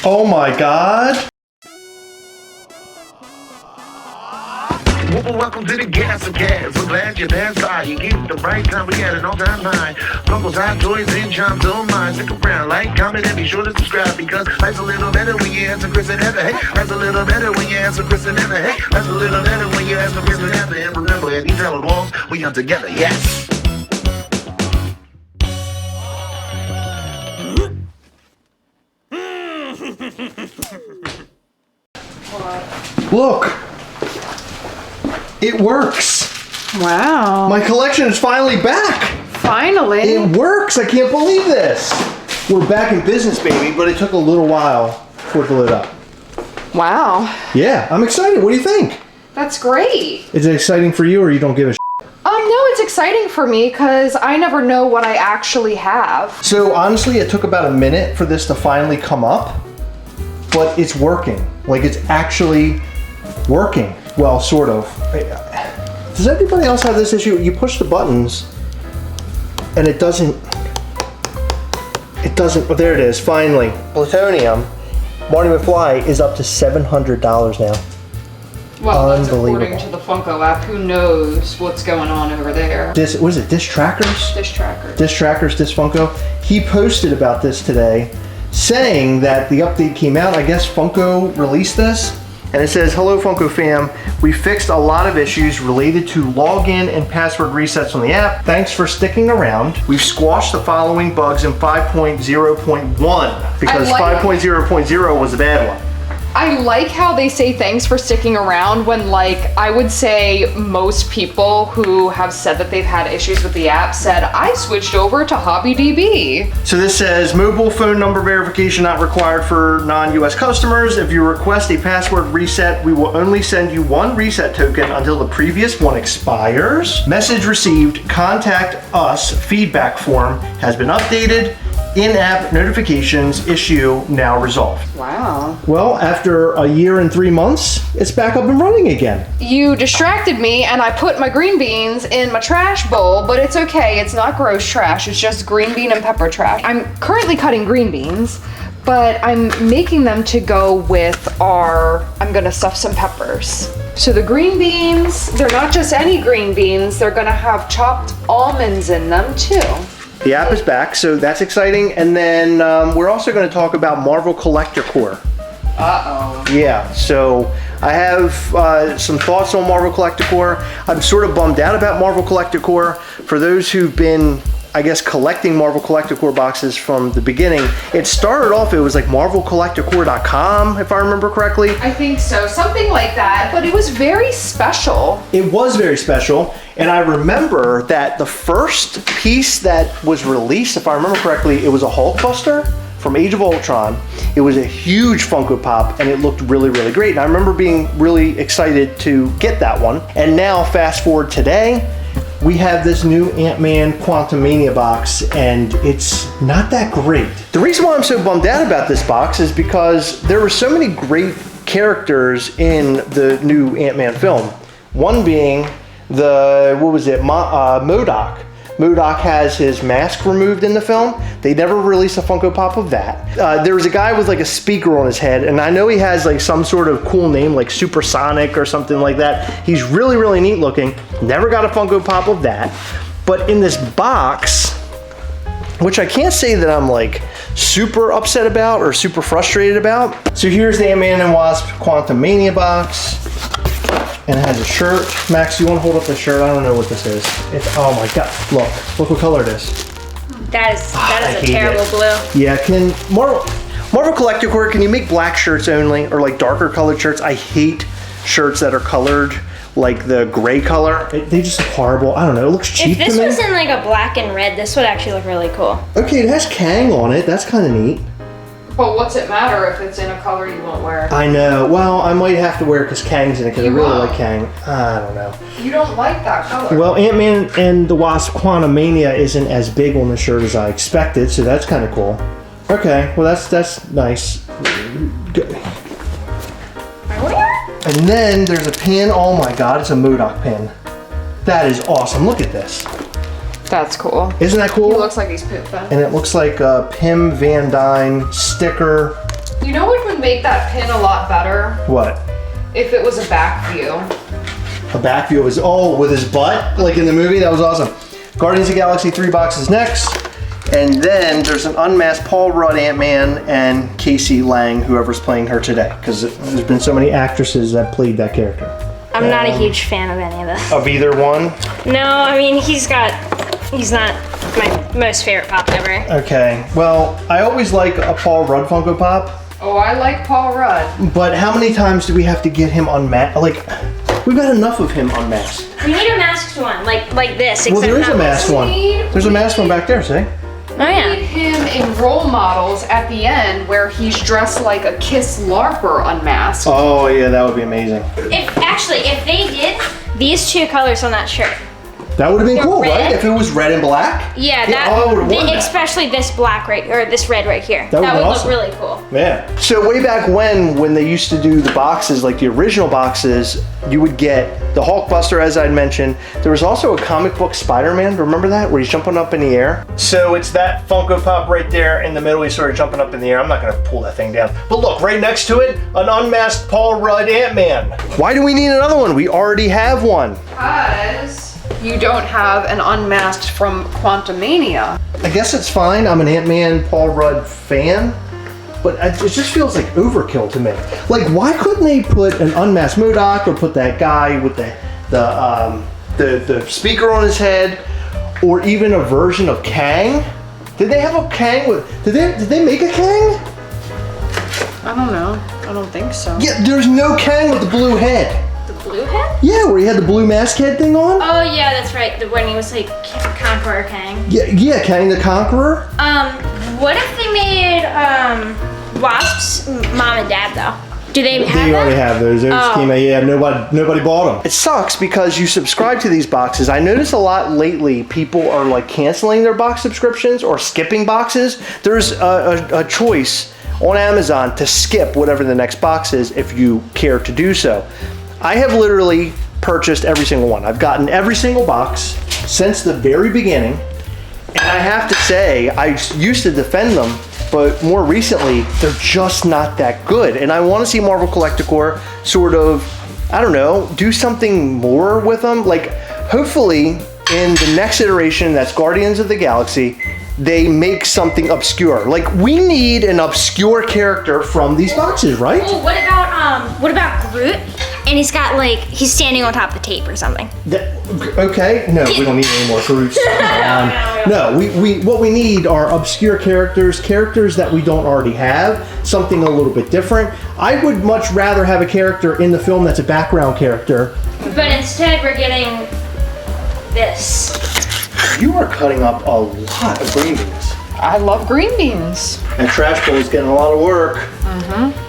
Oh my God. Welcome to the Gastlecast. We're glad you're there. You get the right time. We had an all-time high. Funko's hot toys and charms don't mind. Stick around, like, comment, and be sure to subscribe because life's a little better when you answer Chris and Heather. Hey, life's a little better when you answer Chris and Heather. Hey, life's a little better when you answer Chris and Heather. And remember, at these hallowed walls, we are together. Yes. Look. It works. Wow. My collection is finally back. Finally. It works. I can't believe this. We're back in business, baby, but it took a little while for it to lit up. Wow. Yeah, I'm excited. What do you think? That's great. Is it exciting for you or you don't give a shit? No, it's exciting for me because I never know what I actually have. So honestly, it took about a minute for this to finally come up, but it's working. Like it's actually working. Well, sort of. Does everybody else have this issue? You push the buttons and it doesn't, oh, there it is, finally. Plutonium, Marty McFly is up to $700 now. Well, that's according to the Funko app. Who knows what's going on over there? What is it, Dish Trackers? Dish Trackers. Dish Trackers, Dish Funko. He posted about this today, saying that the update came out. I guess Funko released this. And it says, hello Funko fam, we fixed a lot of issues related to login and password resets on the app. Thanks for sticking around. We've squashed the following bugs in 5.0.1 because 5.0.0 was a bad one. I like how they say thanks for sticking around when, like, I would say most people who have said that they've had issues with the app said, I switched over to HobbyDB. So this says, mobile phone number verification not required for non-US customers. If you request a password reset, we will only send you one reset token until the previous one expires. Message received, contact us, feedback form has been updated. In-app notifications issue now resolved. Wow. Well, after a year and 3 months, it's back up and running again. You distracted me and I put my green beans in my trash bowl, but it's okay. It's not gross trash. It's just green bean and pepper trash. I'm currently cutting green beans, but I'm making them to go with I'm gonna stuff some peppers. So the green beans, they're not just any green beans, they're gonna have chopped almonds in them too. The app is back, so that's exciting. And then we're also going to talk about Marvel Collector Core. Uh-oh. Yeah, so I have some thoughts on Marvel Collector Core. I'm sort of bummed out about Marvel Collector Core. For those who've been, I guess, collecting Marvel Collector Core boxes from the beginning, it started off, it was like marvelcollectorcore.com, if I remember correctly. I think so, something like that, but it was very special. It was very special, and I remember that the first piece that was released, if I remember correctly, it was a Hulkbuster from Age of Ultron. It was a huge Funko Pop, and it looked really, really great. And I remember being really excited to get that one. And now, fast forward today, we have this new Ant-Man Quantumania box, and it's not that great. The reason why I'm so bummed out about this box is because there were so many great characters in the new Ant-Man film. One being MODOK. MODOK has his mask removed in the film. They never released a Funko Pop of that. There was a guy with like a speaker on his head, and I know he has like some sort of cool name like Supersonic or something like that. He's really, really neat looking. Never got a Funko Pop of that. But in this box, which I can't say that I'm like super upset about or super frustrated about. So here's the Ant-Man and Wasp Quantumania box. And it has a shirt. Max, you want to hold up the shirt? I don't know what this is. Oh my God, look what color it is. That is a terrible blue. Yeah, can Marvel Collector Core, can you make black shirts only or like darker colored shirts? I hate shirts that are colored like the gray color. They just look horrible. I don't know, it looks cheap to me. If this was in like a black and red, this would actually look really cool. Okay, it has Kang on it. That's kind of neat. But what's it matter if it's in a color you won't wear? I know. Well, I might have to wear it because Kang's in it because I really like Kang. I don't know. You don't like that color. Well, Ant-Man and the Wasp Quantumania isn't as big on the shirt as I expected, so that's kind of cool. Okay, well that's nice. And then there's a pin. Oh my God, it's a MODOK pin. That is awesome. Look at this. That's cool. Isn't that cool? He looks like he's pooping. And it looks like a Pim Van Dyne sticker You know what would make that pin a lot better? What? If it was a back view. A back view of his, oh, with his butt, like in the movie. That was awesome. Guardians of the Galaxy 3 boxes next. And then there's an unmasked Paul Rudd Ant-Man and Casey Lang, whoever's playing her today. Because there's been so many actresses that played that character. I'm not a huge fan of any of this. Of either one? No, I mean, he's not my most favorite pop ever. Okay, well, I always like a Paul Rudd Funko Pop. Oh, I like Paul Rudd. But how many times do we have to get him unmasked? Like, we've got enough of him unmasked. We need a masked one, like this. Well, there is a not masked one. There's a masked one back there, see? Oh yeah. We need him in role models at the end where he's dressed like a Kiss LARPer unmasked. Oh, yeah, that would be amazing. If they did these two colors on that shirt. That would have been cool, red? right? If it was red and black? Yeah, I would've worn that. especially this black right, or this red right here. That That would would be awesome. look really cool. Yeah. So way back when they used to do the boxes, like the original boxes, you would get the Hulkbuster, as I'd mentioned. There was also a comic book Spider-Man, remember that? Where he's jumping up in the air. So it's that Funko Pop right there in the middle. He's sort of jumping up in the air. I'm not gonna pull that thing down. But look, right next to it, an unmasked Paul Rudd Ant-Man. Why do we need another one? We already have one. Because you don't have an unmasked from Quantumania. I guess it's fine. I'm an Ant-Man Paul Rudd fan, but it just feels like overkill to me. Like, why couldn't they put an unmasked MODOK or put that guy with the speaker on his head, or even a version of Kang? Did they have a Kang with? Did they make a Kang? I don't know. I don't think so. Yeah, there's no Kang with the blue head. Blue head? Yeah, where he had the blue mask head thing on. Oh yeah, that's right. When he was like Conqueror Kang. Yeah, Kang the Conqueror. What if they made Wasp's mom and dad though? Do they have They already that? have those. Oh. Yeah, nobody bought them. It sucks because you subscribe to these boxes. I notice a lot lately people are like canceling their box subscriptions or skipping boxes. There's a choice on Amazon to skip whatever the next box is if you care to do so. I have literally purchased every single one. I've gotten every single box since the very beginning. And I have to say, I used to defend them, but more recently, they're just not that good. And I want to see Marvel Collecticorp sort of, I don't know, do something more with them. Like, hopefully, in the next iteration, that's Guardians of the Galaxy, they make something obscure. Like, we need an obscure character from these boxes, right? Oh, what about Groot? And he's standing on top of the tape or something. Okay, no, we don't need any more Groots. No, what we need are obscure characters that we don't already have, something a little bit different. I would much rather have a character in the film that's a background character. But instead we're getting this. You are cutting up a lot of green beans. I love green beans. And Trash Boy's getting a lot of work.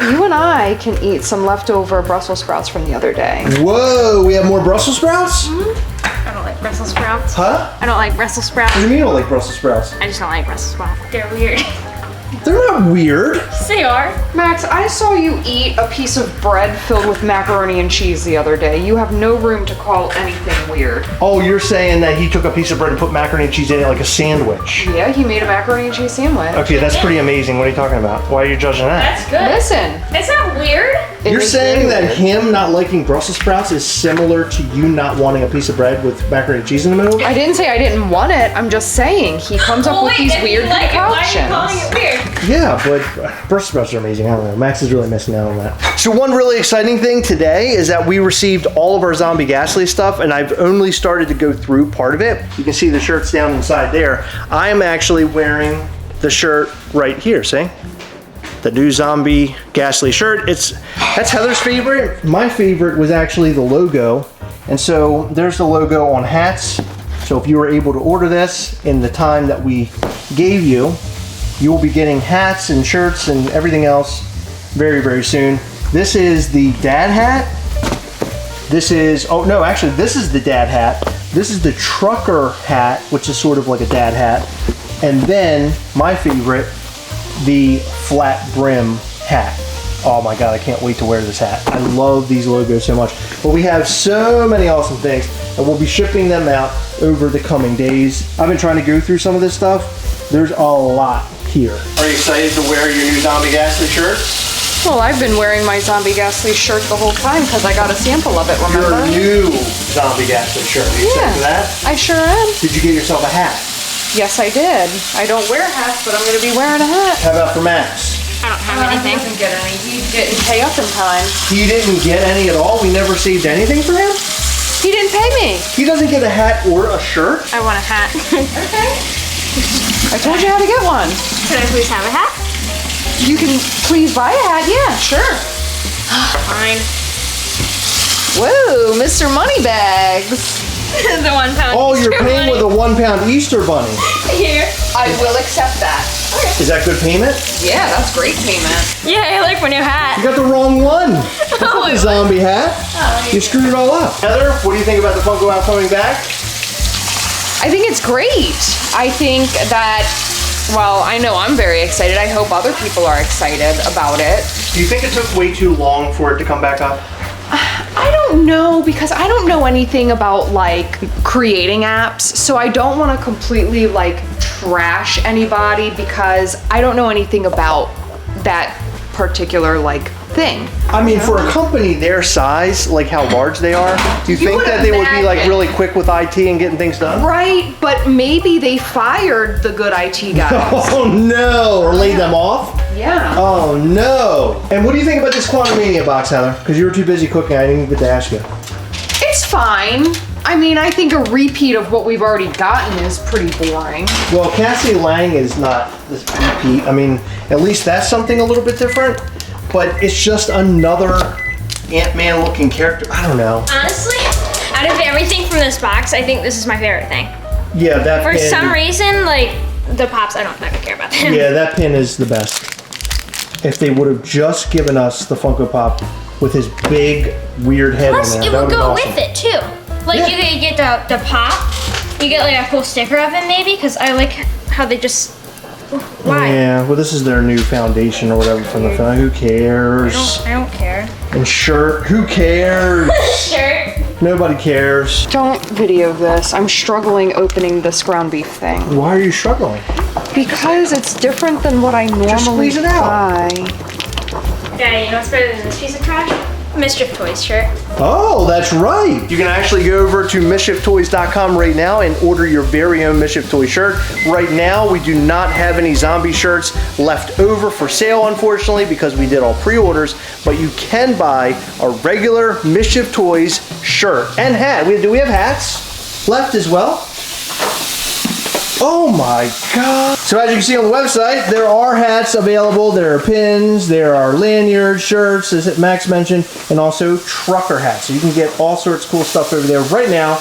You and I can eat some leftover Brussels sprouts from the other day. Whoa, we have more Brussels sprouts? I don't like Brussels sprouts. Huh? I don't like Brussels sprouts. What do you mean you don't like Brussels sprouts? I just don't like Brussels sprouts. They're weird. They're not weird. Yes, they are. Max, I saw you eat a piece of bread filled with macaroni and cheese the other day. You have no room to call anything weird. Oh, you're saying that he took a piece of bread and put macaroni and cheese in it like a sandwich. Yeah, he made a macaroni and cheese sandwich. Okay, that's pretty amazing. What are you talking about? Why are you judging that? That's good. Listen. That's not weird. it You're is saying very that weird. him not liking Brussels sprouts is similar to you not wanting a piece of bread with macaroni and cheese in the middle? I didn't say I didn't want it. I'm just saying he comes up with these weird concoctions. Why are you calling it weird? Yeah, but Brussels sprouts are amazing. I don't know. Max is really missing out on that. So one really exciting thing today is that we received all of our Zombie Ghastly stuff, and I've only started to go through part of it. You can see the shirts down inside there. I am actually wearing the shirt right here, see? The new Zombie Ghastly shirt. That's Heather's favorite. My favorite was actually the logo. And so there's the logo on hats. So if you were able to order this in the time that we gave you, you will be getting hats and shirts and everything else very, very soon. This is the dad hat. This is, oh no, actually this is the dad hat. This is the trucker hat, which is sort of like a dad hat. And then my favorite, the flat brim hat. Oh my God, I can't wait to wear this hat. I love these logos so much. But we have so many awesome things, and we'll be shipping them out over the coming days. I've been trying to go through some of this stuff. There's a lot here. Are you excited to wear your new Zombie Ghastly shirt? Well, I've been wearing my Zombie Ghastly shirt the whole time because I got a sample of it, remember? Your new Zombie Ghastly shirt. Are you excited for that? I sure am. Did you get yourself a hat? Yes, I did. I don't wear hats, but I'm going to be wearing a hat. How about for Max? I don't have anything. He didn't get any. He didn't pay up in time. He didn't get any at all? We never saved anything for him? He didn't pay me. He doesn't get a hat or a shirt? I want a hat. Okay. I told you how to get one. Could I please have a hat? You can please buy a hat. Yeah, sure. Fine. Whoa, Mr. Moneybags. The 1 pound. Oh, you're Easter paying with a 1 pound Easter bunny. Here. I will accept that. Is that good payment? Yeah, that's great payment. Yeah, I like my new hat. You got the wrong one. That's not a zombie hat. You screwed it all up. Heather, what do you think about the Funko out coming back? I think it's great. I think that, well, I know I'm very excited. I hope other people are excited about it. Do you think it took way too long for it to come back up? I don't know, because I don't know anything about like creating apps, so I don't want to completely like trash anybody because I don't know anything about that particular like thing. I mean, for a company their size, like how large they are, do you think would that they would be like imagine. really quick with IT and getting things done? Right, but maybe they fired the good IT guys. Oh no, or laid them off? Yeah. Oh no. And what do you think about this Quantumania box, Heather? Because you were too busy cooking, I didn't get to ask you. It's fine. I mean, I think a repeat of what we've already gotten is pretty boring. Well, Cassie Lang is not this repeat. I mean, at least that's something a little bit different. But it's just another Ant-Man looking character. I don't know. Honestly, out of everything from this box, I think this is my favorite thing. Yeah, that For pin. some reason, like, the Pops, I don't care about them. Yeah, that pin is the best. If they would have just given us the Funko Pop with his big, weird head Plus, on there, it that would would go be awesome. with it, too. Like, Yeah. you could get the Pop, you get, like, a cool sticker of it, maybe, because I like how they just... Why? Yeah, well, this is their new foundation or whatever from the film. Who cares? I don't care. And shirt, who cares? Shirt. Nobody cares. Don't video this. I'm struggling opening this ground beef thing. Why are you struggling? Because it's different than what I normally squeeze it out. buy. Daddy, you know what's better than this piece of trash? Mischief Toys shirt. Oh, that's right. You can actually go over to mischieftoys.com right now and order your very own Mischief Toy shirt. Right now, we do not have any zombie shirts left over for sale, unfortunately, because we did all pre-orders, but you can buy a regular Mischief Toys shirt and hat. Do we have hats left as well? Oh my God. So as you can see on the website, there are hats available, there are pins, there are lanyards, shirts, as Max mentioned, and also trucker hats. So you can get all sorts of cool stuff over there right now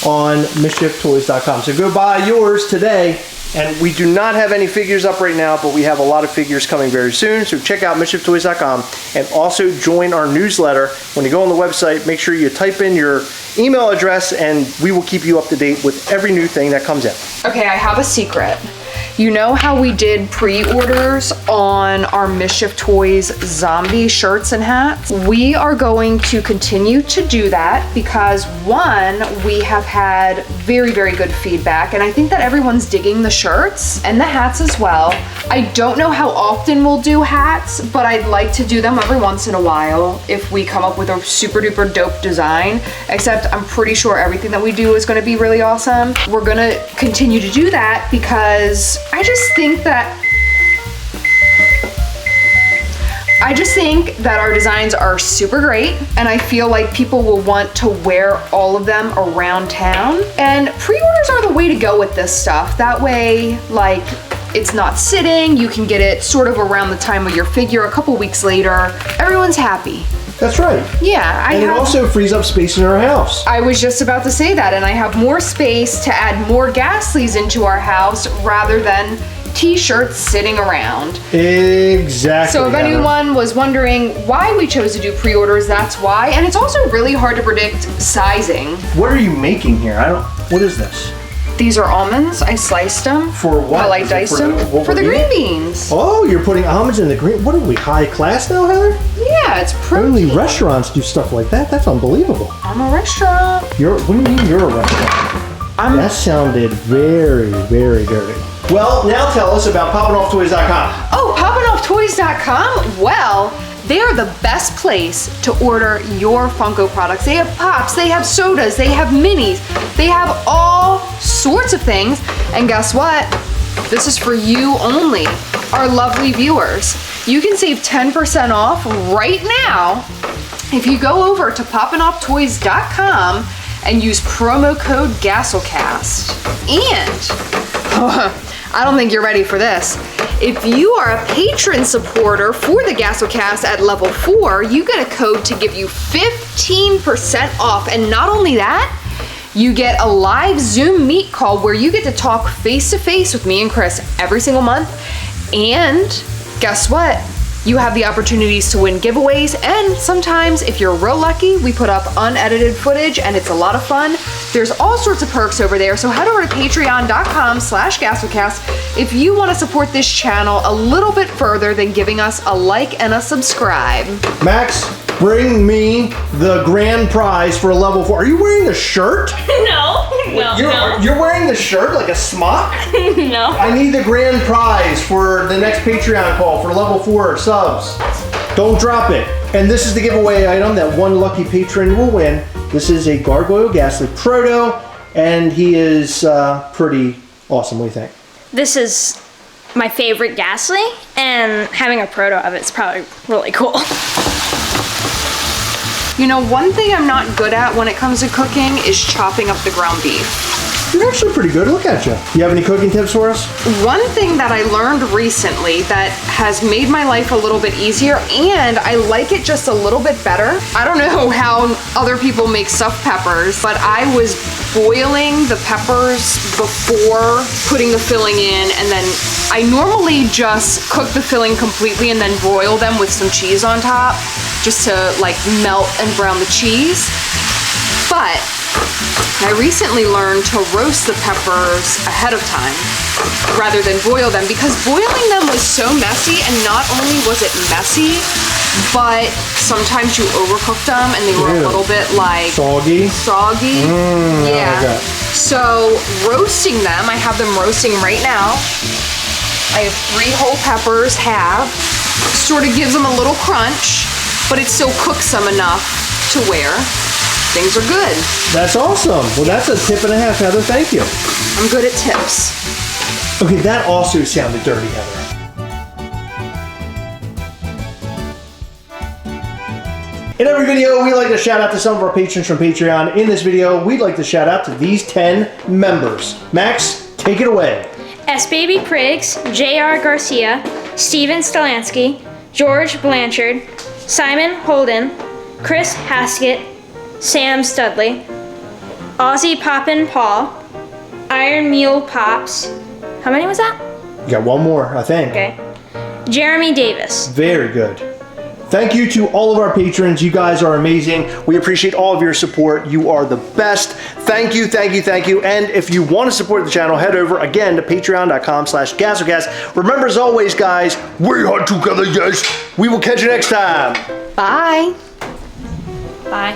on mischieftoys.com. So go buy yours today. And we do not have any figures up right now, but we have a lot of figures coming very soon. So check out mischieftoys.com and also join our newsletter. When you go on the website, make sure you type in your email address and we will keep you up to date with every new thing that comes in. Okay, I have a secret. You know how we did pre-orders on our Mischief Toys zombie shirts and hats? We are going to continue to do that because one, we have had very, very good feedback, and I think that everyone's digging the shirts and the hats as well. I don't know how often we'll do hats, but I'd like to do them every once in a while if we come up with a super duper dope design, except I'm pretty sure everything that we do is gonna be really awesome. We're gonna continue to do that because I just think that our designs are super great, and I feel like people will want to wear all of them around town. And pre-orders are the way to go with this stuff. That way, like, it's not sitting, you can get it sort of around the time of your figure, a couple weeks later. Everyone's happy. That's right. Yeah, And it also frees up space in our house. I was just about to say that, and I have more space to add more Ghastlies into our house rather than t-shirts sitting around. Exactly. So if Heather. anyone was wondering why we chose to do pre-orders, that's why. And it's also really hard to predict sizing. What are you making here? What is this? These are almonds. I sliced them. For what? Well, I Is it diced for them. what For the we're green eating? beans. Oh, you're putting almonds in the green. What are we, high class now, Heather? Yeah, it's Only protein. restaurants do stuff like that. That's unbelievable. I'm a restaurant. What do you mean you're a restaurant? That sounded very, very dirty. Well, now tell us about PoppinOffToys.com. Oh, PoppinOffToys.com? Well, they are the best place to order your Funko products. They have pops, they have sodas, they have minis, they have all sorts of things. And guess what? This is for you only, our lovely viewers. You can save 10% off right now if you go over to PoppinOffToys.com and use promo code Gastlecast. And I don't think you're ready for this. If you are a patron supporter for the Gastlecast at level 4, you get a code to give you 15% off. And not only that, you get a live Zoom meet call where you get to talk face to face with me and Chris every single month. And guess what? You have the opportunities to win giveaways, and sometimes, if you're real lucky, we put up unedited footage and it's a lot of fun. There's all sorts of perks over there, so head over to patreon.com/Gastlecast if you want to support this channel a little bit further than giving us a like and a subscribe. Max, bring me the grand prize for a level 4. Are you wearing the shirt? No. You're wearing the shirt like a smock? No. I need the grand prize for the next Patreon call for level 4 subs. Don't drop it. And this is the giveaway item that one lucky patron will win. This is a Gargoyle Ghastly Proto, and he is pretty awesome. What do you think? This is my favorite Ghastly, and having a proto of it's probably really cool. You know, one thing I'm not good at when it comes to cooking is chopping up the ground beef. You're actually pretty good. Look at you. You have any cooking tips for us? One thing that I learned recently that has made my life a little bit easier, and I like it just a little bit better. I don't know how other people make stuffed peppers, but I was boiling the peppers before putting the filling in, and then I normally just cook the filling completely and then broil them with some cheese on top, just to like melt and brown the cheese. But I recently learned to roast the peppers ahead of time rather than boil them, because boiling them was so messy, and not only was it messy, but sometimes you overcooked them and they were a little bit like soggy. Yeah. Okay. So roasting them, I have them roasting right now. I have 3 whole peppers, half. Sort of gives them a little crunch, but it still cooks them enough to where things are good. That's awesome. Well, that's a tip and a half, Heather. Thank you. I'm good at tips. Okay, that also sounded dirty, Heather. In every video, we like to shout out to some of our patrons from Patreon. In this video, we'd like to shout out to these 10 members. Max, take it away. S. Baby Priggs, J.R. Garcia, Steven Stelansky, George Blanchard, Simon Holden, Chris Haskett, Sam Studley, Aussie Poppin Paul, Iron Mule Pops. How many was that? You got one more, I think. Okay. Jeremy Davis. Very good. Thank you to all of our patrons. You guys are amazing. We appreciate all of your support. You are the best. Thank you, thank you, thank you. And if you want to support the channel, head over again to patreon.com/Gastlecast. Remember, as always, guys, we are together, yes. We will catch you next time. Bye. Bye.